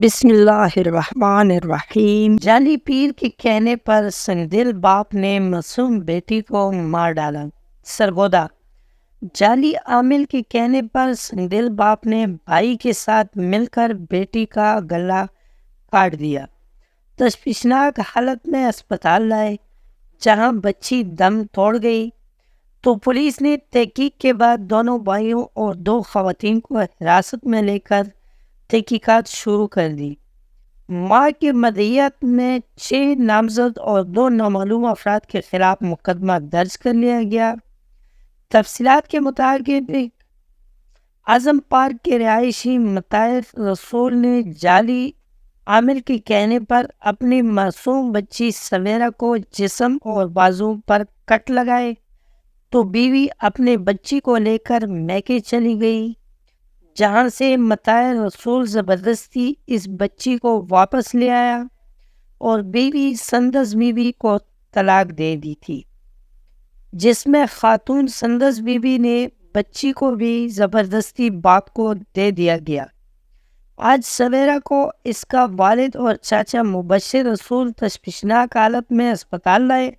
بسم اللہ الرحمن الرحیم۔ جعلی پیر کے کہنے پر سنگدل باپ نے معصوم بیٹی کو مار ڈالا۔ سرگودا۔ جعلی عامل کے کہنے پر سنگدل باپ نے بھائی کے ساتھ مل کر بیٹی کا گلا کاٹ دیا۔ تشویشناک حالت میں اسپتال لائے، جہاں بچی دم توڑ گئی تو پولیس نے تحقیق کے بعد دونوں بھائیوں اور دو خواتین کو حراست میں لے کر تحقیقات شروع کر دی۔ ماں کے مدعیت میں 6 نامزد اور 2 نامعلوم افراد کے خلاف مقدمہ درج کر لیا گیا۔ تفصیلات کے مطابق اعظم پارک کے رہائشی مطاہر رسول نے جعلی عامل کے کہنے پر اپنی معصوم بچی سویرا کو جسم اور بازو پر کٹ لگائے تو بیوی اپنے بچی کو لے کر میکے چلی گئی، جہاں سے مطاہر رسول زبردستی اس بچی کو واپس لے آیا اور بیوی سندس بیوی کو طلاق دے دی تھی، جس میں خاتون سندس بیوی نے بچی کو بھی زبردستی باپ کو دے دیا گیا۔ آج سویرا کو اس کا والد اور چاچا مبشر رسول تشویشناک حالت میں اسپتال لائے،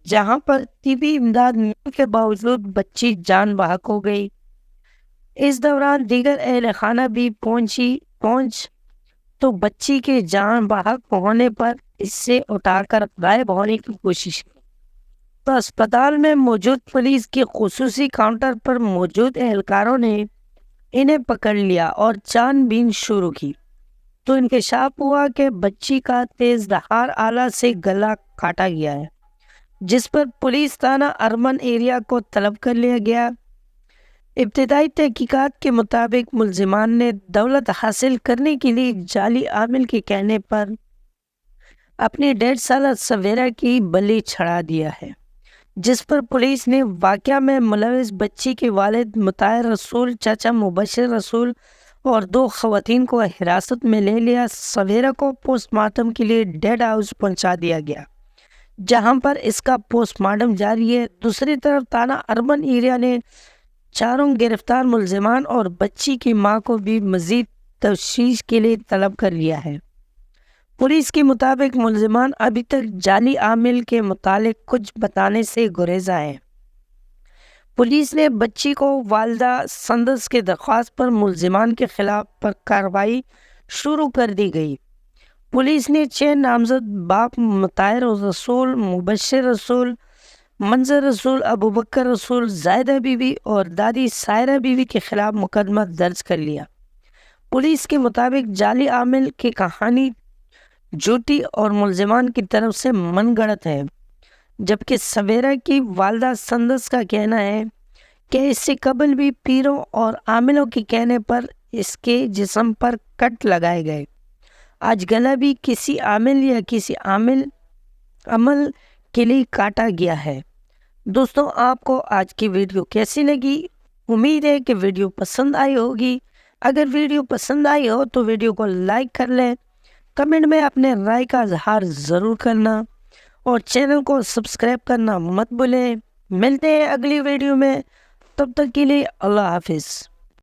جہاں پر طبی امداد ملنے کے باوجود بچی جان بحق ہو گئی۔ اس دوران دیگر اہل خانہ بھی پہنچ تو بچی کے جان بحق ہونے پر اس سے اٹھا کر غائب ہونے کی کوشش کی، تو اسپتال میں موجود پولیس کے خصوصی کاؤنٹر پر موجود اہلکاروں نے انہیں پکڑ لیا اور چھان بین شروع کی، تو انکشاف ہوا کہ بچی کا تیز دھار آلہ سے گلا کاٹا گیا ہے، جس پر پولیس تھانہ ارمن ایریا کو طلب کر لیا گیا۔ ابتدائی تحقیقات کے مطابق ملزمان نے دولت حاصل کرنے کے لیے جعلی عامل کے کہنے پر اپنی 1.5 سالہ سویرا کی بلی چڑھا دیا ہے، جس پر پولیس نے واقعہ میں ملوث بچی کے والد مطاہر رسول، چاچا مبشر رسول اور 2 خواتین کو حراست میں لے لیا۔ سویرا کو پوسٹ مارٹم کے لیے ڈیڈ ہاؤس پہنچا دیا گیا، جہاں پر اس کا پوسٹ مارٹم جاری ہے۔ دوسری طرف تھانہ اربن ایریا نے 4 گرفتار ملزمان اور بچی کی ماں کو بھی مزید تفتیش کے لیے طلب کر لیا ہے۔ پولیس کے مطابق ملزمان ابھی تک جعلی عامل کے متعلق کچھ بتانے سے گریزاں ہیں۔ پولیس نے بچی کو والدہ سندس کے درخواست پر ملزمان کے خلاف کارروائی شروع کر دی گئی۔ پولیس نے 6 نامزد باپ مطاہر رسول، مبشر رسول، منظر رسول، ابوبکر رسول، زاہدہ بیوی اور دادی سائرہ بیوی کے خلاف مقدمہ درج کر لیا۔ پولیس کے مطابق جعلی عامل کی کہانی جھوٹی اور ملزمان کی طرف سے من گھڑت ہے، جبکہ سویرا کی والدہ سندس کا کہنا ہے کہ اس سے قبل بھی پیروں اور عاملوں کے کہنے پر اس کے جسم پر کٹ لگائے گئے۔ آج گلا بھی کسی عامل یا کسی عمل کے لیے کاٹا گیا ہے۔ دوستوں، آپ کو آج کی ویڈیو کیسی لگی؟ امید ہے کہ ویڈیو پسند آئی ہوگی۔ اگر ویڈیو پسند آئی ہو تو ویڈیو کو لائک کر لیں، کمنٹ میں اپنے رائے کا اظہار ضرور کرنا اور چینل کو سبسکرائب کرنا مت بھولیں۔ ملتے ہیں اگلی ویڈیو میں، تب تک کے لیے اللہ حافظ۔